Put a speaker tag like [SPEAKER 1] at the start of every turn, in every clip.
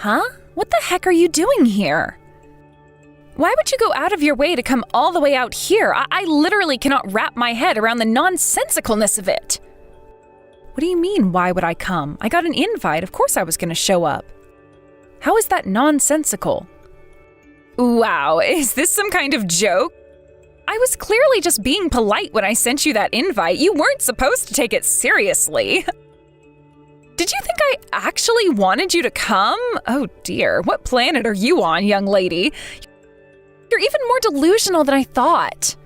[SPEAKER 1] Huh? What the heck are you doing here? Why would you go out of your way to come all the way out here? I literally cannot wrap my head around the nonsensicalness of it. What do you mean, why would I come? I got an invite. Of course I was going to show up. How is that nonsensical? Wow, is this some kind of joke? I was clearly just being polite when I sent you that invite. You weren't supposed to take it seriously. Did you think I actually wanted you to come? Oh dear, what planet are you on, young lady? You're even more delusional than I thought.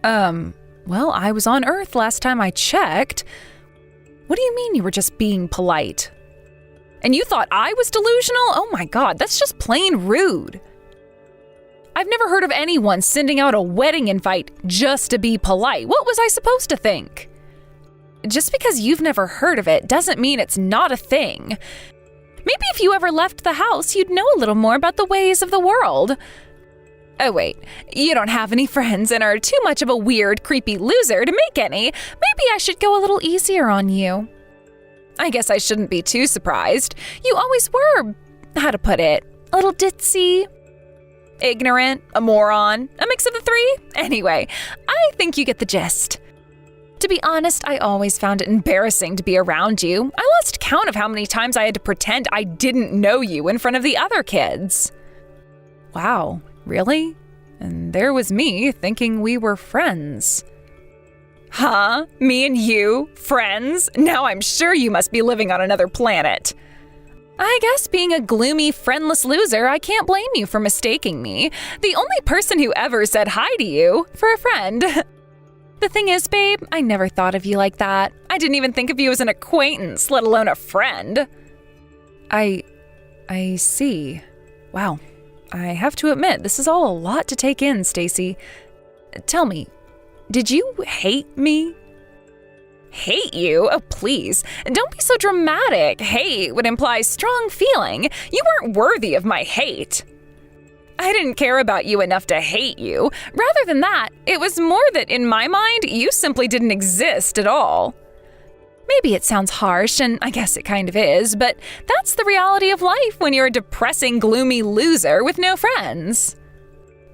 [SPEAKER 1] Well, I was on Earth last time I checked. What do you mean you were just being polite? And you thought I was delusional? Oh my God, that's just plain rude. I've never heard of anyone sending out a wedding invite just to be polite. What was I supposed to think? Just because you've never heard of it doesn't mean it's not a thing. Maybe if you ever left the house, you'd know a little more about the ways of the world. Oh wait, you don't have any friends and are too much of a weird, creepy loser to make any. Maybe I should go a little easier on you. I guess I shouldn't be too surprised. You always were, how to put it, a little ditzy, ignorant, a moron, a mix of the three. Anyway, I think you get the gist. To be honest, I always found it embarrassing to be around you. I lost count of how many times I had to pretend I didn't know you in front of the other kids. Wow, really? And there was me thinking we were friends. Huh? Me and you? Friends? Now I'm sure you must be living on another planet. I guess being a gloomy, friendless loser, I can't blame you for mistaking me. The only person who ever said hi to you for a friend. The thing is, babe, I never thought of you like that. I didn't even think of you as an acquaintance, let alone a friend. I see. Wow. I have to admit, this is all a lot to take in, Stacy. Tell me, did you hate me? Hate you? Oh, please. Don't be so dramatic. Hate would imply strong feeling. You weren't worthy of my hate. I didn't care about you enough to hate you. Rather than that, it was more that in my mind, you simply didn't exist at all. Maybe it sounds harsh, and I guess it kind of is, but that's the reality of life when you're a depressing, gloomy loser with no friends.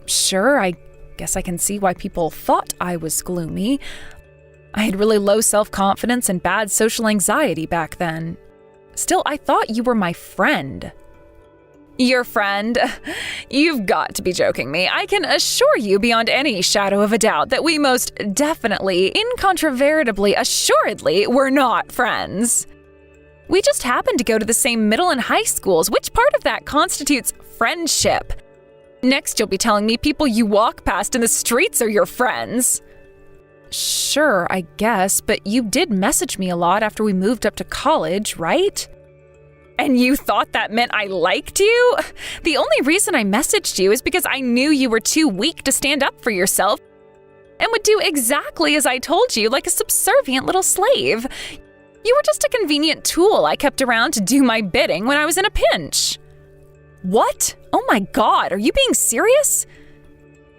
[SPEAKER 1] Sure, I guess I can see why people thought I was gloomy. I had really low self-confidence and bad social anxiety back then. Still, I thought you were my friend. Your friend? You've got to be joking me. I can assure you beyond any shadow of a doubt that we most definitely, incontrovertibly, assuredly were not friends. We just happened to go to the same middle and high schools. Which part of that constitutes friendship? Next, you'll be telling me people you walk past in the streets are your friends. Sure, I guess, but you did message me a lot after we moved up to college, right? And you thought that meant I liked you? The only reason I messaged you is because I knew you were too weak to stand up for yourself and would do exactly as I told you, like a subservient little slave. You were just a convenient tool I kept around to do my bidding when I was in a pinch. What? Oh my God, are you being serious?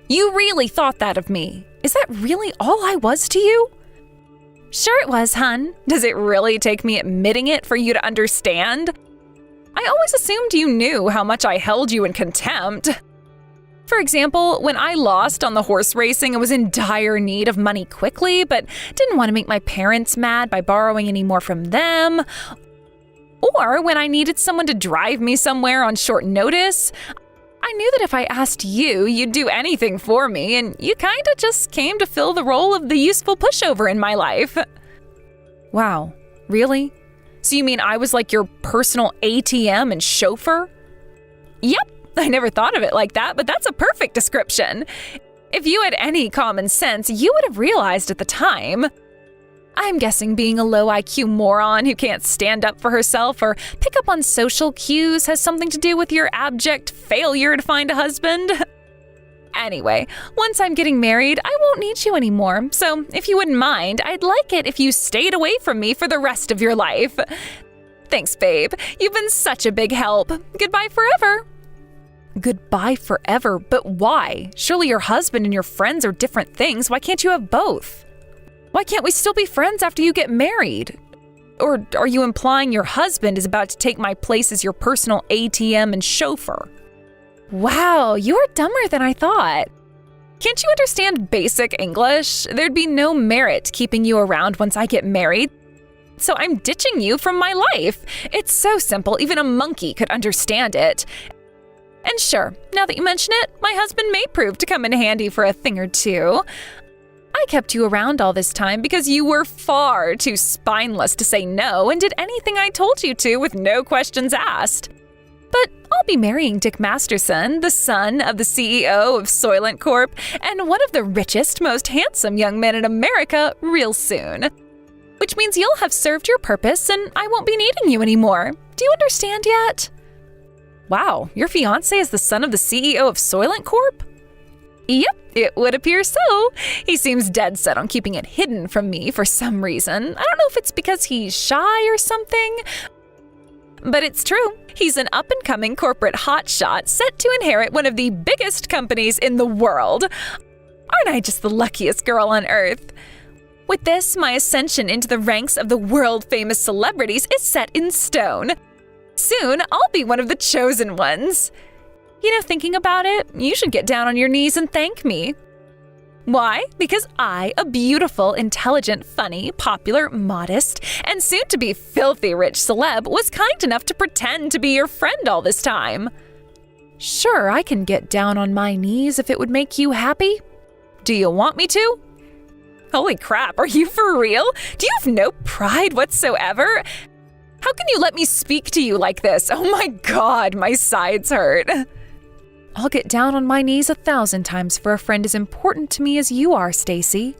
[SPEAKER 1] You really thought that of me. Is that really all I was to you? Sure it was, hun. Does it really take me admitting it for you to understand? I always assumed you knew how much I held you in contempt. For example, when I lost on the horse racing, I was in dire need of money quickly, but didn't want to make my parents mad by borrowing any more from them. Or when I needed someone to drive me somewhere on short notice, I knew that if I asked you, you'd do anything for me, and you kinda just came to fill the role of the useful pushover in my life. Wow, really? So you mean I was like your personal ATM and chauffeur? Yep, I never thought of it like that, but that's a perfect description. If you had any common sense, you would have realized at the time. I'm guessing being a low IQ moron who can't stand up for herself or pick up on social cues has something to do with your abject failure to find a husband. Anyway, once I'm getting married, I won't need you anymore, so if you wouldn't mind, I'd like it if you stayed away from me for the rest of your life. Thanks, babe. You've been such a big help. Goodbye forever. Goodbye forever? But why? Surely your husband and your friends are different things. Why can't you have both? Why can't we still be friends after you get married? Or are you implying your husband is about to take my place as your personal ATM and chauffeur? Wow, you're dumber than I thought. Can't you understand basic English? There'd be no merit keeping you around once I get married. So I'm ditching you from my life. It's so simple, even a monkey could understand it. And sure, now that you mention it, my husband may prove to come in handy for a thing or two. I kept you around all this time because you were far too spineless to say no and did anything I told you to with no questions asked. But I'll be marrying Dick Masterson, the son of the CEO of Soylent Corp and one of the richest, most handsome young men in America real soon. Which means you'll have served your purpose and I won't be needing you anymore. Do you understand yet? Wow, your fiancé is the son of the CEO of Soylent Corp? Yep, it would appear so. He seems dead set on keeping it hidden from me for some reason. I don't know if it's because he's shy or something. But it's true. He's an up-and-coming corporate hotshot set to inherit one of the biggest companies in the world. Aren't I just the luckiest girl on earth? With this, my ascension into the ranks of the world-famous celebrities is set in stone. Soon, I'll be one of the chosen ones. You know, thinking about it, you should get down on your knees and thank me. Why? Because I, a beautiful, intelligent, funny, popular, modest, and soon-to-be filthy rich celeb, was kind enough to pretend to be your friend all this time. Sure, I can get down on my knees if it would make you happy. Do you want me to? Holy crap, are you for real? Do you have no pride whatsoever? How can you let me speak to you like this? Oh my God, my sides hurt. I'll get down on my knees 1,000 times for a friend as important to me as you are, Stacy.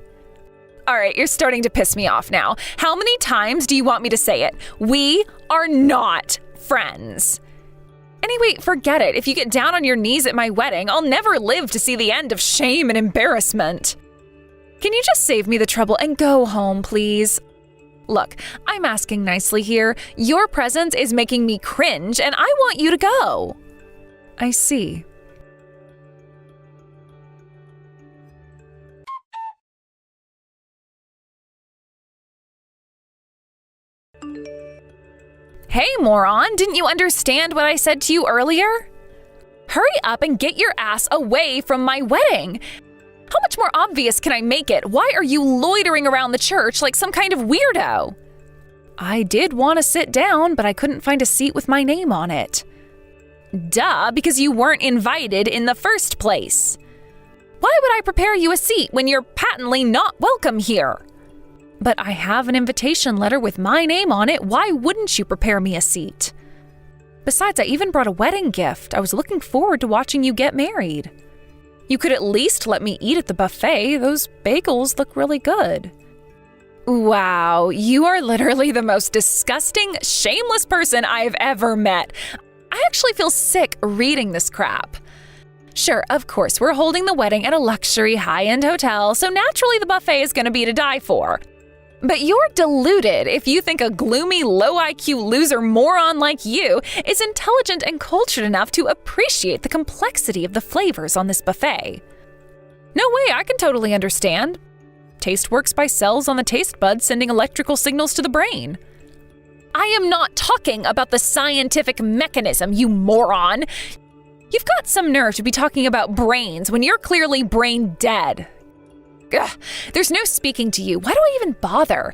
[SPEAKER 1] All right, you're starting to piss me off now. How many times do you want me to say it? We are not friends. Anyway, forget it. If you get down on your knees at my wedding, I'll never live to see the end of shame and embarrassment. Can you just save me the trouble and go home, please? Look, I'm asking nicely here. Your presence is making me cringe, and I want you to go. I see. Hey, moron, didn't you understand what I said to you earlier? Hurry up and get your ass away from my wedding. How much more obvious can I make it? Why are you loitering around the church like some kind of weirdo? I did want to sit down, but I couldn't find a seat with my name on it. Duh, because you weren't invited in the first place. Why would I prepare you a seat when you're patently not welcome here? But I have an invitation letter with my name on it. Why wouldn't you prepare me a seat? Besides, I even brought a wedding gift. I was looking forward to watching you get married. You could at least let me eat at the buffet. Those bagels look really good. Wow, you are literally the most disgusting, shameless person I've ever met. I actually feel sick reading this crap. Sure, of course, we're holding the wedding at a luxury high-end hotel, so naturally the buffet is going to be to die for. But you're deluded if you think a gloomy, low-IQ loser moron like you is intelligent and cultured enough to appreciate the complexity of the flavors on this buffet. No way, I can totally understand. Taste works by cells on the taste buds sending electrical signals to the brain. I am not talking about the scientific mechanism, you moron. You've got some nerve to be talking about brains when you're clearly brain dead. Ugh, there's no speaking to you. Why do I even bother?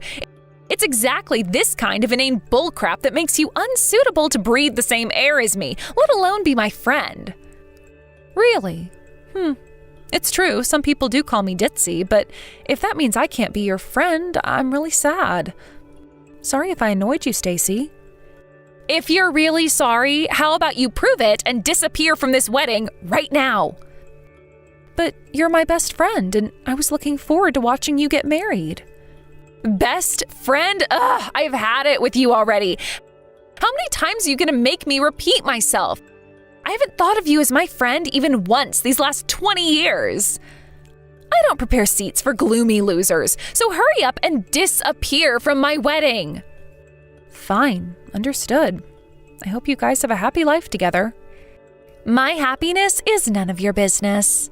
[SPEAKER 1] It's exactly this kind of inane bullcrap that makes you unsuitable to breathe the same air as me, let alone be my friend. Really? It's true, some people do call me ditzy, but if that means I can't be your friend, I'm really sad. Sorry if I annoyed you, Stacy. If you're really sorry, how about you prove it and disappear from this wedding right now? But you're my best friend, and I was looking forward to watching you get married. Best friend? Ugh, I've had it with you already. How many times are you gonna make me repeat myself? I haven't thought of you as my friend even once these last 20 years. I don't prepare seats for gloomy losers, so hurry up and disappear from my wedding. Fine, understood. I hope you guys have a happy life together. My happiness is none of your business.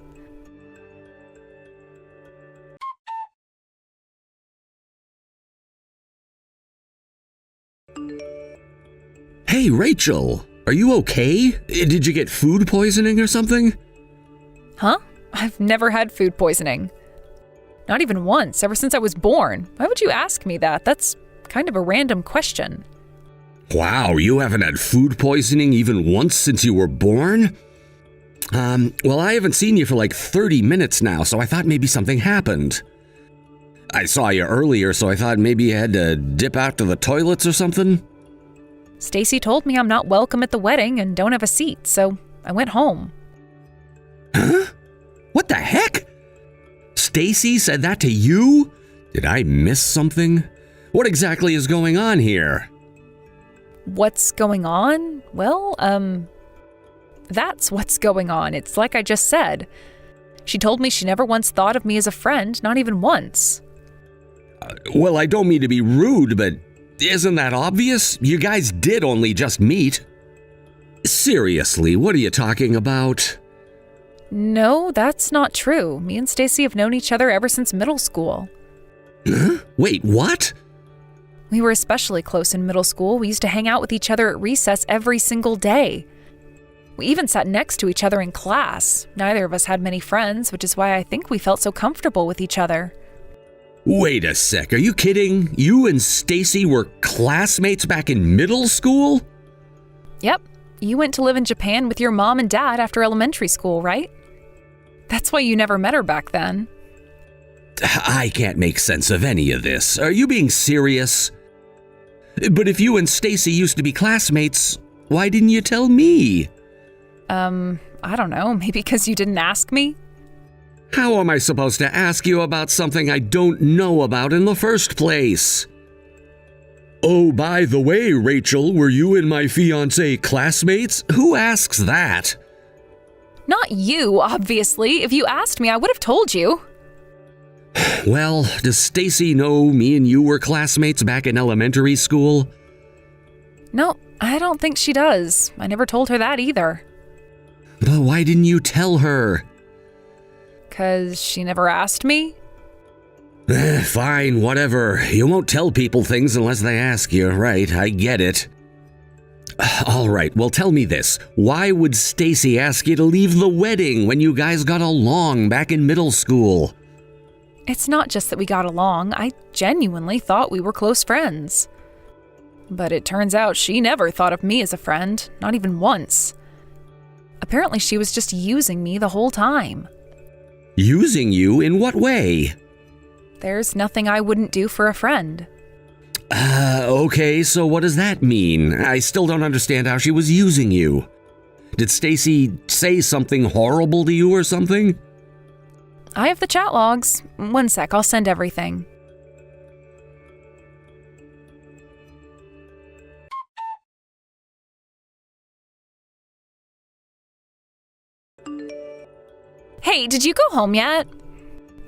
[SPEAKER 2] Hey, Rachel, are you okay? Did you get food poisoning or something?
[SPEAKER 1] Huh? I've never had food poisoning. Not even once, ever since I was born. Why would you ask me that? That's kind of a random question.
[SPEAKER 2] Wow, you haven't had food poisoning even once since you were born? Well, I haven't seen you for like 30 minutes now, so I thought maybe something happened. I saw you earlier, so I thought maybe you had to dip out to the toilets or something.
[SPEAKER 1] Stacy told me I'm not welcome at the wedding and don't have a seat, so I went home.
[SPEAKER 2] Huh? What the heck? Stacy said that to you? Did I miss something? What exactly is going on here?
[SPEAKER 1] What's going on? Well, that's what's going on. It's like I just said. She told me she never once thought of me as a friend, not even once.
[SPEAKER 2] Well, I don't mean to be rude, but isn't that obvious? You guys did only just meet. Seriously, what are you talking about?
[SPEAKER 1] No, that's not true. Me and Stacy have known each other ever since middle school.
[SPEAKER 2] Huh? Wait, what?
[SPEAKER 1] We were especially close in middle school. We used to hang out with each other at recess every single day. We even sat next to each other in class. Neither of us had many friends, which is why I think we felt so comfortable with each other.
[SPEAKER 2] Wait a sec, are you kidding? You and Stacy were classmates back in middle school?
[SPEAKER 1] Yep. You went to live in Japan with your mom and dad after elementary school, right? That's why you never met her back then.
[SPEAKER 2] I can't make sense of any of this. Are you being serious? But if you and Stacy used to be classmates, why didn't you tell me?
[SPEAKER 1] I don't know. Maybe because you didn't ask me?
[SPEAKER 2] How am I supposed to ask you about something I don't know about in the first place? Oh, by the way, Rachel, were you and my fiancé classmates? Who asks that?
[SPEAKER 1] Not you, obviously. If you asked me, I would have told you.
[SPEAKER 2] Well, does Stacy know me and you were classmates back in elementary school?
[SPEAKER 1] No, I don't think she does. I never told her that either.
[SPEAKER 2] But why didn't you tell her?
[SPEAKER 1] 'Cause she never asked me?
[SPEAKER 2] Fine, whatever. You won't tell people things unless they ask you, right? I get it. All right, well, tell me this. Why would Stacy ask you to leave the wedding when you guys got along back in middle school?
[SPEAKER 1] It's not just that we got along. I genuinely thought we were close friends. But it turns out she never thought of me as a friend, not even once. Apparently she was just using me the whole time.
[SPEAKER 2] Using you in what way?
[SPEAKER 1] There's nothing I wouldn't do for a friend.
[SPEAKER 2] Okay, so what does that mean? I still don't understand how she was using you. Did Stacy say something horrible to you or something?
[SPEAKER 1] I have the chat logs. One sec, I'll send everything. Hey, did you go home yet?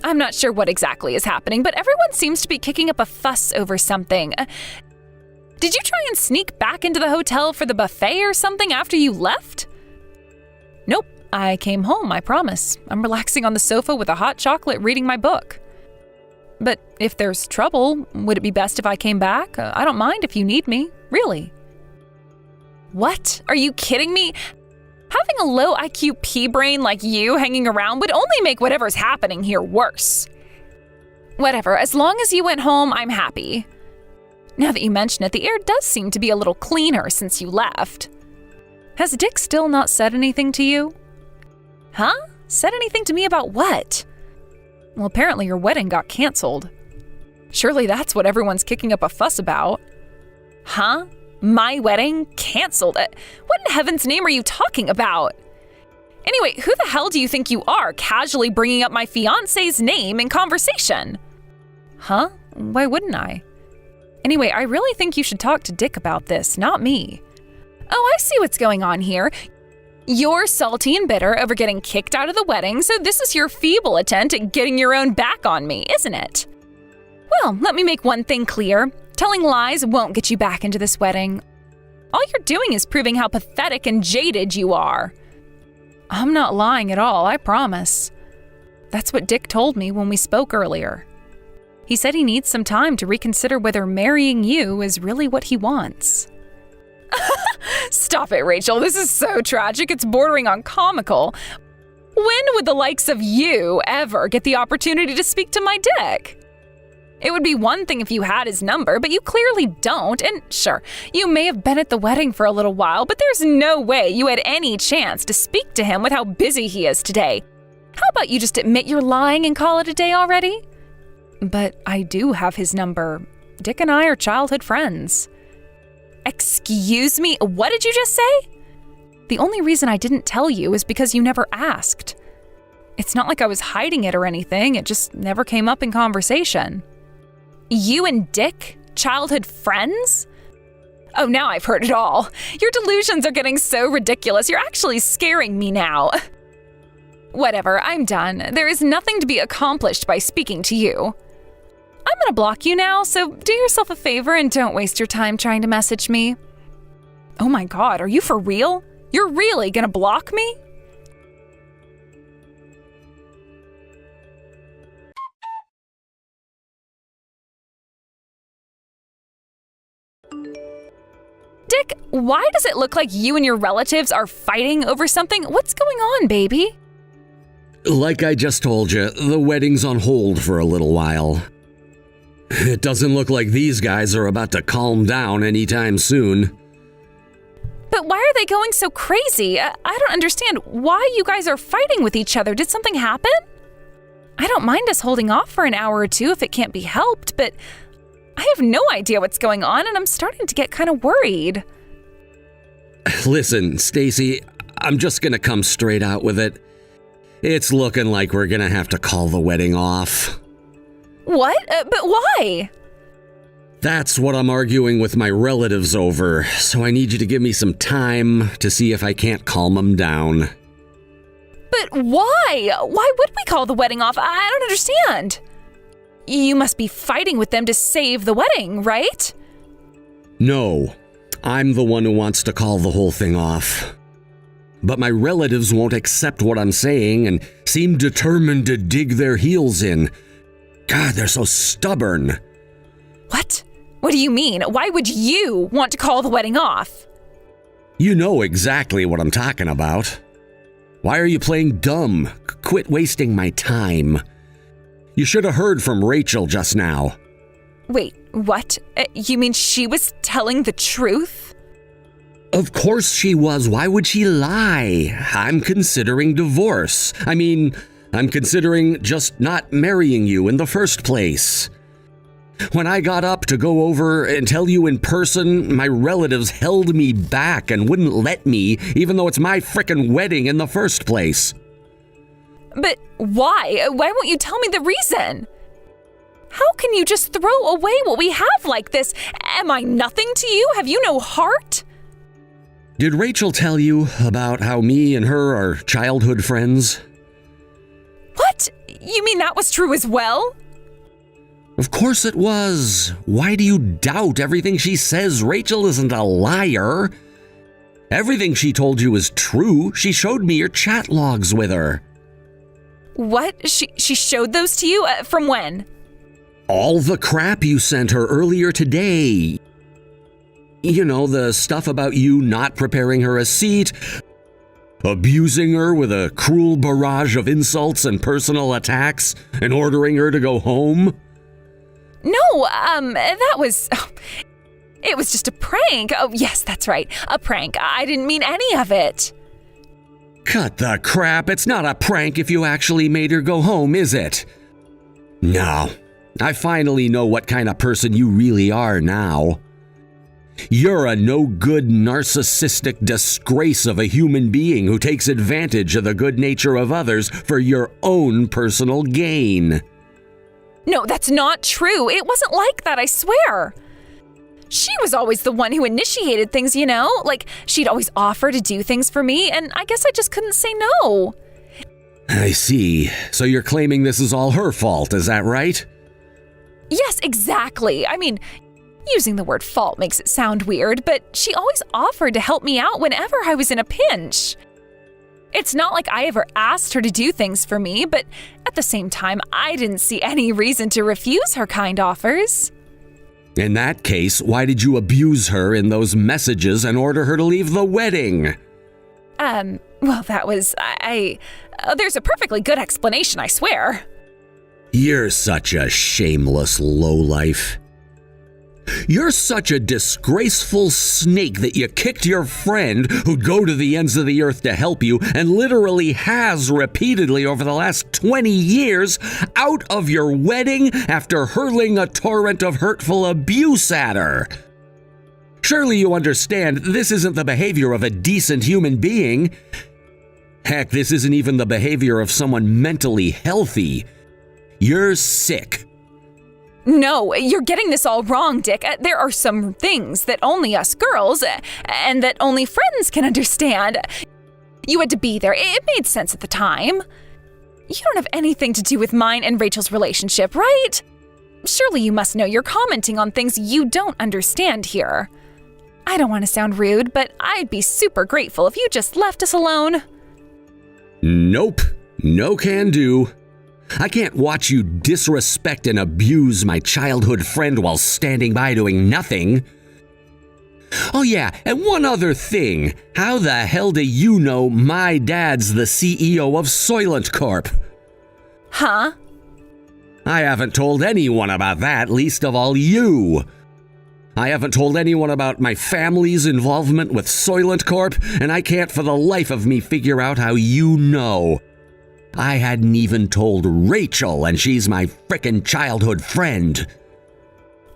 [SPEAKER 1] I'm not sure what exactly is happening, but everyone seems to be kicking up a fuss over something. Did you try and sneak back into the hotel for the buffet or something after you left? Nope, I came home, I promise. I'm relaxing on the sofa with a hot chocolate reading my book. But if there's trouble, would it be best if I came back? I don't mind if you need me, really. What? Are you kidding me? Having a low IQ pea brain like you hanging around would only make whatever's happening here worse. Whatever, as long as you went home, I'm happy. Now that you mention it, the air does seem to be a little cleaner since you left. Has Dick still not said anything to you? Huh? Said anything to me about what? Well, apparently your wedding got canceled. Surely that's what everyone's kicking up a fuss about. Huh? My wedding? Canceled? What in heaven's name are you talking about? Anyway, who the hell do you think you are, casually bringing up my fiancé's name in conversation? Huh? Why wouldn't I? Anyway, I really think you should talk to Dick about this, not me. Oh, I see what's going on here. You're salty and bitter over getting kicked out of the wedding, so this is your feeble attempt at getting your own back on me, isn't it? Well, let me make one thing clear. Telling lies won't get you back into this wedding. All you're doing is proving how pathetic and jaded you are. I'm not lying at all, I promise. That's what Dick told me when we spoke earlier. He said he needs some time to reconsider whether marrying you is really what he wants. Stop it, Rachel. This is so tragic. It's bordering on comical. When would the likes of you ever get the opportunity to speak to my Dick? It would be one thing if you had his number, but you clearly don't. And sure, you may have been at the wedding for a little while, but there's no way you had any chance to speak to him with how busy he is today. How about you just admit you're lying and call it a day already? But I do have his number. Dick and I are childhood friends. Excuse me, what did you just say? The only reason I didn't tell you is because you never asked. It's not like I was hiding it or anything, it just never came up in conversation. You and Dick? Childhood friends? Oh, now I've heard it all. Your delusions are getting so ridiculous, you're actually scaring me now. Whatever, I'm done. There is nothing to be accomplished by speaking to you. I'm gonna block you now, so do yourself a favor and don't waste your time trying to message me. Oh my God, are you for real? You're really gonna block me? Dick, why does it look like you and your relatives are fighting over something? What's going on, baby?
[SPEAKER 2] Like I just told you, the wedding's on hold for a little while. It doesn't look like these guys are about to calm down anytime soon.
[SPEAKER 1] But why are they going so crazy? I don't understand why you guys are fighting with each other. Did something happen? I don't mind us holding off for an hour or two if it can't be helped, but I have no idea what's going on and I'm starting to get kind of worried.
[SPEAKER 2] Listen, Stacy, I'm just gonna come straight out with it. It's looking like we're gonna have to call the wedding off.
[SPEAKER 1] What? But why?
[SPEAKER 2] That's what I'm arguing with my relatives over, so I need you to give me some time to see if I can't calm them down.
[SPEAKER 1] But why? Why would we call the wedding off? I don't understand. You must be fighting with them to save the wedding, right?
[SPEAKER 2] No, I'm the one who wants to call the whole thing off. But my relatives won't accept what I'm saying and seem determined to dig their heels in. God, they're so stubborn.
[SPEAKER 1] What? What do you mean? Why would you want to call the wedding off?
[SPEAKER 2] You know exactly what I'm talking about. Why are you playing dumb? Quit wasting my time. You should have heard from Rachel just now.
[SPEAKER 1] Wait, what? You mean she was telling the truth?
[SPEAKER 2] Of course she was. Why would she lie? I'm considering divorce. I'm considering just not marrying you in the first place. When I got up to go over and tell you in person, my relatives held me back and wouldn't let me, even though it's my frickin' wedding in the first place.
[SPEAKER 1] But why? Why won't you tell me the reason? How can you just throw away what we have like this? Am I nothing to you? Have you no heart?
[SPEAKER 2] Did Rachel tell you about how me and her are childhood friends?
[SPEAKER 1] What? You mean that was true as well?
[SPEAKER 2] Of course it was. Why do you doubt everything she says? Rachel isn't a liar. Everything she told you is true. She showed me your chat logs with her.
[SPEAKER 1] What? She showed those to you? From when?
[SPEAKER 2] All the crap you sent her earlier today. You know, the stuff about you not preparing her a seat, abusing her with a cruel barrage of insults and personal attacks, and ordering her to go home.
[SPEAKER 1] No, that was... it was just a prank. Oh, yes, that's right. A prank. I didn't mean any of it.
[SPEAKER 2] Cut the crap. It's not a prank if you actually made her go home, is it? No. I finally know what kind of person you really are now. You're a no-good, narcissistic disgrace of a human being who takes advantage of the good nature of others for your own personal gain.
[SPEAKER 1] No, that's not true. It wasn't like that, I swear. She was always the one who initiated things, you know? Like, she'd always offer to do things for me, and I guess I just couldn't say no.
[SPEAKER 2] I see. So you're claiming this is all her fault, is that right?
[SPEAKER 1] Yes, exactly. I mean, using the word fault makes it sound weird, but she always offered to help me out whenever I was in a pinch. It's not like I ever asked her to do things for me, but at the same time, I didn't see any reason to refuse her kind offers.
[SPEAKER 2] In that case, why did you abuse her in those messages and order her to leave the wedding?
[SPEAKER 1] Well, that was, there's a perfectly good explanation, I swear.
[SPEAKER 2] You're such a shameless lowlife. You're such a disgraceful snake that you kicked your friend who'd go to the ends of the earth to help you and literally has repeatedly over the last 20 years out of your wedding after hurling a torrent of hurtful abuse at her. Surely you understand this isn't the behavior of a decent human being. Heck, this isn't even the behavior of someone mentally healthy. You're sick.
[SPEAKER 1] No, you're getting this all wrong, Dick. There are some things that only us girls and that only friends can understand. You had to be there. It made sense at the time. You don't have anything to do with mine and Rachel's relationship, right? Surely you must know you're commenting on things you don't understand here. I don't want to sound rude, but I'd be super grateful if you just left us alone.
[SPEAKER 2] Nope. No can do. I can't watch you disrespect and abuse my childhood friend while standing by doing nothing. Oh yeah, and one other thing. How the hell do you know my dad's the CEO of Soylent Corp?
[SPEAKER 1] Huh?
[SPEAKER 2] I haven't told anyone about that, least of all you. I haven't told anyone about my family's involvement with Soylent Corp, and I can't for the life of me figure out how you know. I hadn't even told Rachel, and she's my frickin' childhood friend.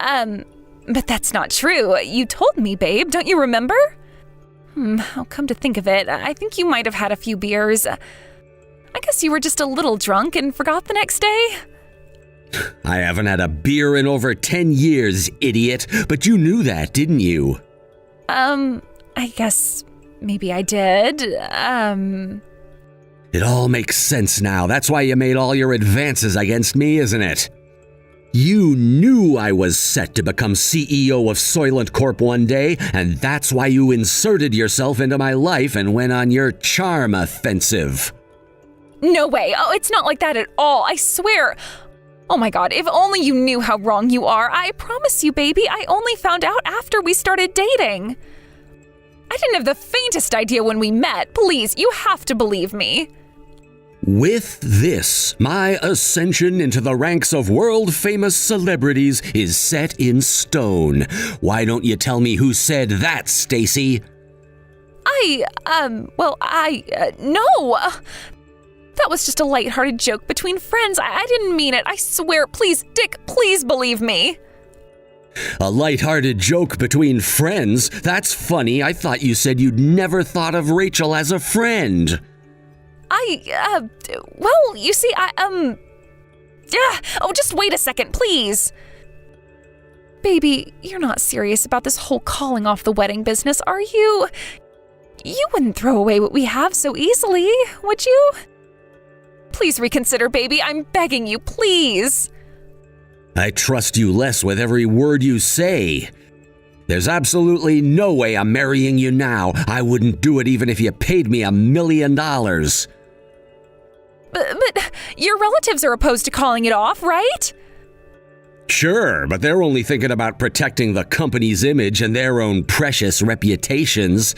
[SPEAKER 1] But that's not true. You told me, babe, don't you remember? I'll come to think of it, I think you might have had a few beers. I guess you were just a little drunk and forgot the next day?
[SPEAKER 2] I haven't had a beer in over 10 years, idiot, but you knew that, didn't you?
[SPEAKER 1] I guess maybe I did.
[SPEAKER 2] It all makes sense now. That's why you made all your advances against me, isn't it? You knew I was set to become CEO of Soylent Corp one day, and that's why you inserted yourself into my life and went on your charm offensive.
[SPEAKER 1] No way. Oh, it's not like that at all. I swear. Oh my God, if only you knew how wrong you are. I promise you, baby, I only found out after we started dating. I didn't have the faintest idea when we met. Please, you have to believe me.
[SPEAKER 2] With this, my ascension into the ranks of world-famous celebrities is set in stone. Why don't you tell me who said that, Stacy?
[SPEAKER 1] No. That was just a lighthearted joke between friends. I didn't mean it. I swear. Please, Dick, please believe me.
[SPEAKER 2] A lighthearted joke between friends? That's funny. I thought you said you'd never thought of Rachel as a friend.
[SPEAKER 1] Well, you see, just wait a second, please. Baby, you're not serious about this whole calling off the wedding business, are you? You wouldn't throw away what we have so easily, would you? Please reconsider, baby. I'm begging you, please.
[SPEAKER 2] I trust you less with every word you say. There's absolutely no way I'm marrying you now. I wouldn't do it even if you paid me $1 million.
[SPEAKER 1] But your relatives are opposed to calling it off, right?
[SPEAKER 2] Sure, but they're only thinking about protecting the company's image and their own precious reputations.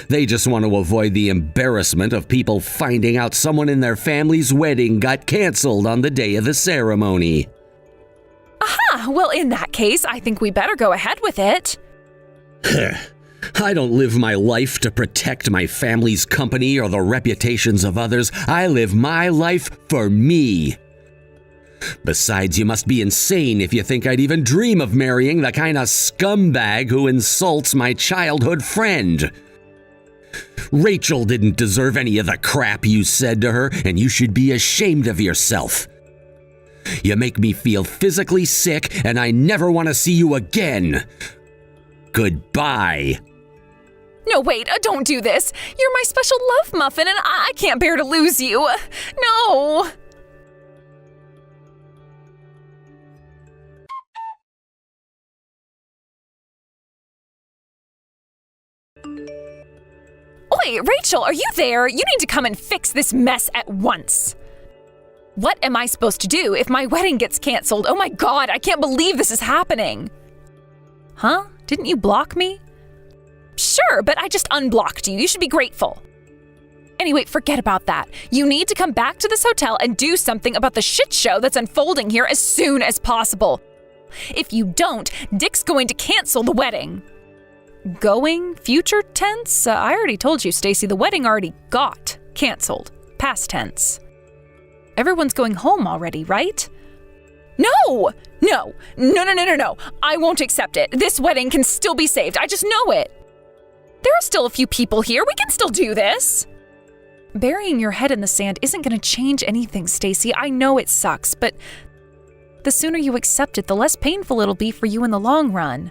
[SPEAKER 2] They just want to avoid the embarrassment of people finding out someone in their family's wedding got canceled on the day of the ceremony.
[SPEAKER 1] Aha! Well, in that case, I think we better go ahead with it.
[SPEAKER 2] I don't live my life to protect my family's company or the reputations of others. I live my life for me. Besides, you must be insane if you think I'd even dream of marrying the kind of scumbag who insults my childhood friend. Rachel didn't deserve any of the crap you said to her, and you should be ashamed of yourself. You make me feel physically sick, and I never want to see you again. Goodbye.
[SPEAKER 1] No, wait, don't do this. You're my special love muffin, and I can't bear to lose you. No. Oi, Rachel, are you there? You need to come and fix this mess at once. What am I supposed to do if my wedding gets canceled? Oh my God, I can't believe this is happening. Huh? Didn't you block me? Sure, but I just unblocked you. You should be grateful. Anyway, forget about that. You need to come back to this hotel and do something about the shit show that's unfolding here as soon as possible. If you don't, Dick's going to cancel the wedding. Going? Future tense? I already told you, Stacy, the wedding already got canceled. Past tense. Everyone's going home already, right? No! I won't accept it. This wedding can still be saved. I just know it. There are still a few people here. We can still do this. Burying your head in the sand isn't going to change anything, Stacy. I know it sucks, but the sooner you accept it, the less painful it'll be for you in the long run.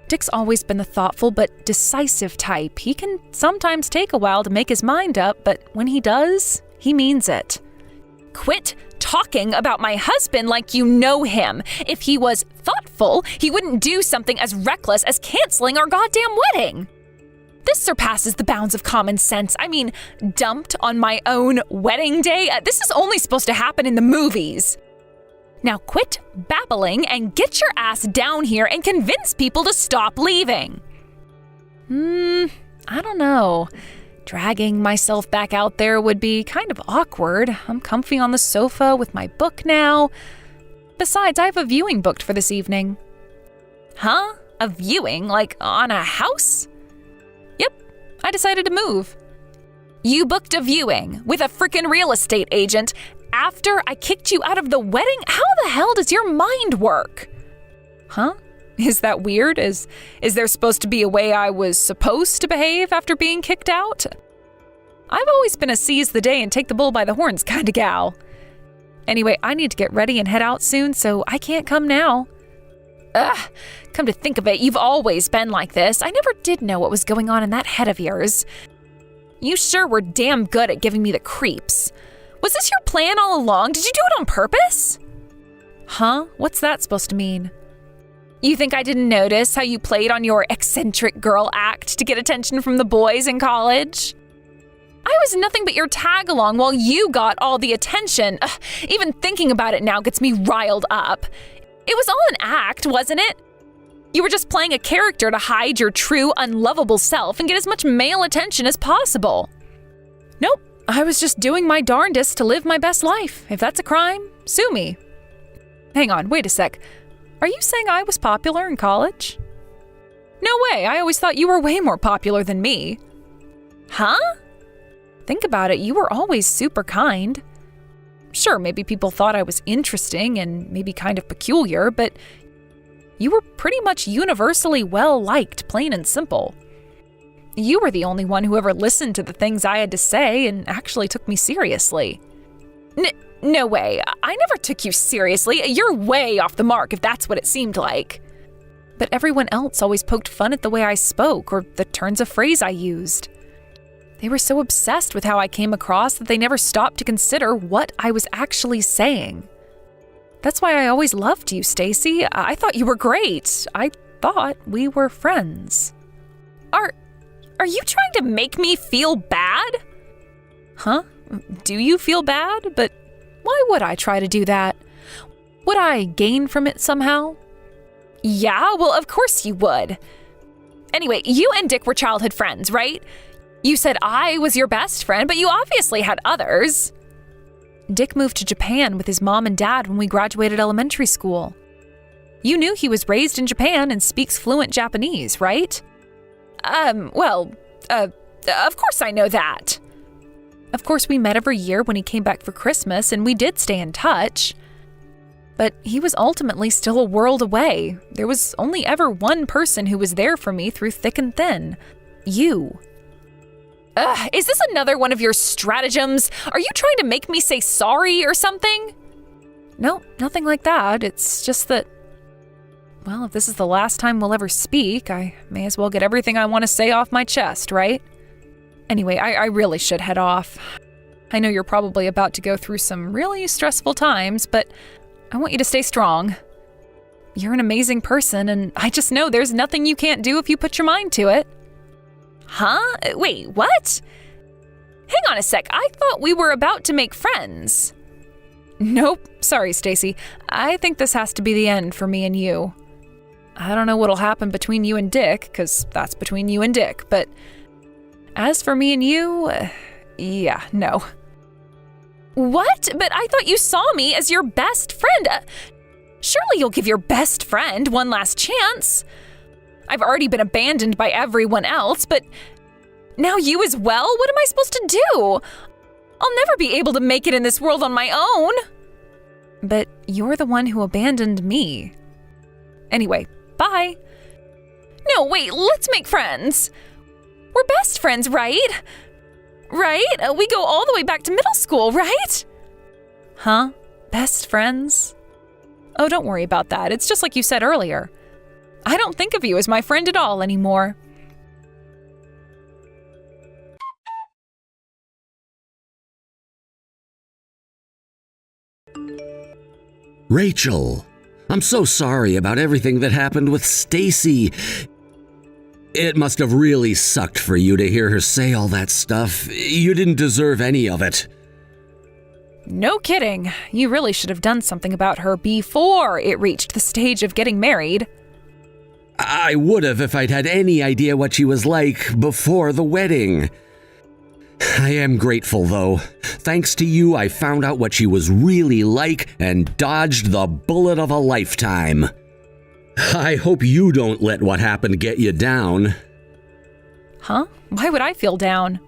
[SPEAKER 1] Dick's always been the thoughtful but decisive type. He can sometimes take a while to make his mind up, but when he does, he means it. Quit talking about my husband like you know him. If he was thoughtful, he wouldn't do something as reckless as canceling our goddamn wedding. This surpasses the bounds of common sense. I mean, dumped on my own wedding day? This is only supposed to happen in the movies. Now quit babbling and get your ass down here and convince people to stop leaving. I don't know. Dragging myself back out there would be kind of awkward. I'm comfy on the sofa with my book now. Besides, I have a viewing booked for this evening. Huh? A viewing? Like on a house? Yep, I decided to move. You booked a viewing with a frickin' real estate agent after I kicked you out of the wedding? How the hell does your mind work? Huh? Is that weird? Is there supposed to be a way I was supposed to behave after being kicked out? I've always been a seize the day and take the bull by the horns kind of gal. Anyway, I need to get ready and head out soon, so I can't come now. Ugh, come to think of it, you've always been like this. I never did know what was going on in that head of yours. You sure were damn good at giving me the creeps. Was this your plan all along? Did you do it on purpose? Huh? What's that supposed to mean? You think I didn't notice how you played on your eccentric girl act to get attention from the boys in college? I was nothing but your tag-along while you got all the attention. Ugh, even thinking about it now gets me riled up. It was all an act, wasn't it? You were just playing a character to hide your true, unlovable self and get as much male attention as possible. Nope, I was just doing my darndest to live my best life. If that's a crime, sue me. Hang on, wait a sec. Are you saying I was popular in college? No way, I always thought you were way more popular than me. Huh? Think about it, you were always super kind. Sure, maybe people thought I was interesting and maybe kind of peculiar, but you were pretty much universally well-liked, plain and simple. You were the only one who ever listened to the things I had to say and actually took me seriously. No way, I never took you seriously. You're way off the mark if that's what it seemed like. But everyone else always poked fun at the way I spoke or the turns of phrase I used. They were so obsessed with how I came across that they never stopped to consider what I was actually saying. That's why I always loved you, Stacy. I thought you were great. I thought we were friends. Are you trying to make me feel bad? Huh? Do you feel bad? But why would I try to do that? Would I gain from it somehow? Yeah, well, of course you would. Anyway, you and Dick were childhood friends, right? You said I was your best friend, but you obviously had others. Dick moved to Japan with his mom and dad when we graduated elementary school. You knew he was raised in Japan and speaks fluent Japanese, right? Of course I know that. Of course, we met every year when he came back for Christmas, and we did stay in touch. But he was ultimately still a world away. There was only ever one person who was there for me through thick and thin. You. Ugh, is this another one of your stratagems? Are you trying to make me say sorry or something? No, nothing like that. It's just that, well, if this is the last time we'll ever speak, I may as well get everything I want to say off my chest, right? Anyway, I really should head off. I know you're probably about to go through some really stressful times, but I want you to stay strong. You're an amazing person, and I just know there's nothing you can't do if you put your mind to it. Huh? Wait, what? Hang on a sec. I thought we were about to make friends. Nope. Sorry, Stacy. I think this has to be the end for me and you. I don't know what'll happen between you and Dick, because that's between you and Dick, but as for me and you, yeah, no. What? But I thought you saw me as your best friend. Surely you'll give your best friend one last chance. I've already been abandoned by everyone else, but now you as well? What am I supposed to do? I'll never be able to make it in this world on my own. But you're the one who abandoned me. Anyway, bye. No, wait, let's make friends. We're best friends, right? Right? We go all the way back to middle school, right? Huh? Best friends? Oh, don't worry about that. It's just like you said earlier. I don't think of you as my friend at all anymore.
[SPEAKER 2] Rachel, I'm so sorry about everything that happened with Stacy. It must have really sucked for you to hear her say all that stuff. You didn't deserve any of it.
[SPEAKER 1] No kidding. You really should have done something about her before it reached the stage of getting married.
[SPEAKER 2] I would have if I'd had any idea what she was like before the wedding. I am grateful, though. Thanks to you, I found out what she was really like and dodged the bullet of a lifetime. I hope you don't let what happened get you down.
[SPEAKER 1] Huh? Why would I feel down?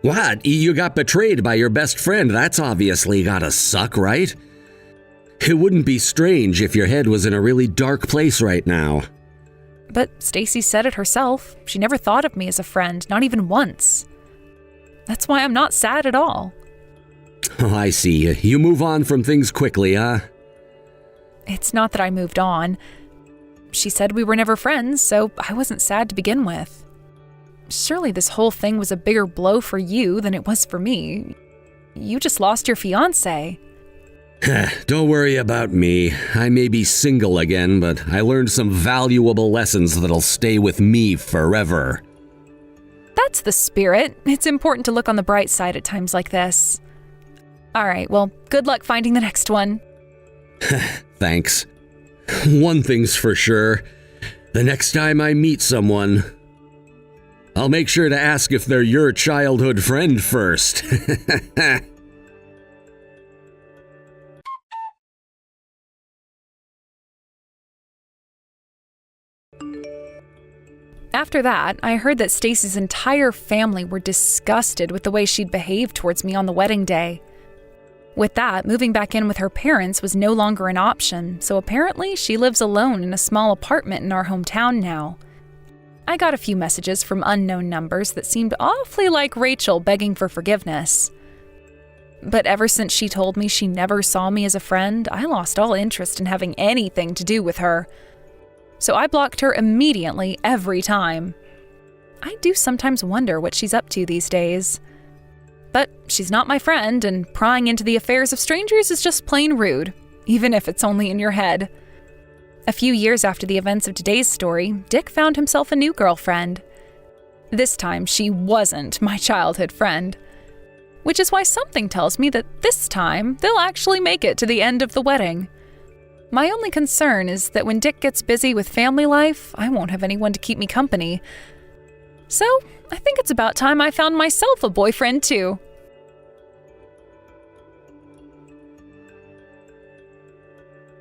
[SPEAKER 2] What? You got betrayed by your best friend. That's obviously gotta suck, right? It wouldn't be strange if your head was in a really dark place right now.
[SPEAKER 1] But Stacy said it herself. She never thought of me as a friend, not even once. That's why I'm not sad at all.
[SPEAKER 2] Oh, I see. You move on from things quickly, huh?
[SPEAKER 1] It's not that I moved on. She said we were never friends, so I wasn't sad to begin with. Surely this whole thing was a bigger blow for you than it was for me. You just lost your fiancé.
[SPEAKER 2] Don't worry about me. I may be single again, but I learned some valuable lessons that'll stay with me forever.
[SPEAKER 1] That's the spirit. It's important to look on the bright side at times like this. All right, well, good luck finding the next one.
[SPEAKER 2] Thanks. One thing's for sure. The next time I meet someone, I'll make sure to ask if they're your childhood friend first.
[SPEAKER 1] After that, I heard that Stacy's entire family were disgusted with the way she'd behaved towards me on the wedding day. With that, moving back in with her parents was no longer an option, so apparently she lives alone in a small apartment in our hometown now. I got a few messages from unknown numbers that seemed awfully like Rachel begging for forgiveness. But ever since she told me she never saw me as a friend, I lost all interest in having anything to do with her. So I blocked her immediately every time. I do sometimes wonder what she's up to these days. But she's not my friend, and prying into the affairs of strangers is just plain rude, even if it's only in your head. A few years after the events of today's story, Dick found himself a new girlfriend. This time, she wasn't my childhood friend. Which is why something tells me that this time, they'll actually make it to the end of the wedding. My only concern is that when Dick gets busy with family life, I won't have anyone to keep me company. So, I think it's about time I found myself a boyfriend too.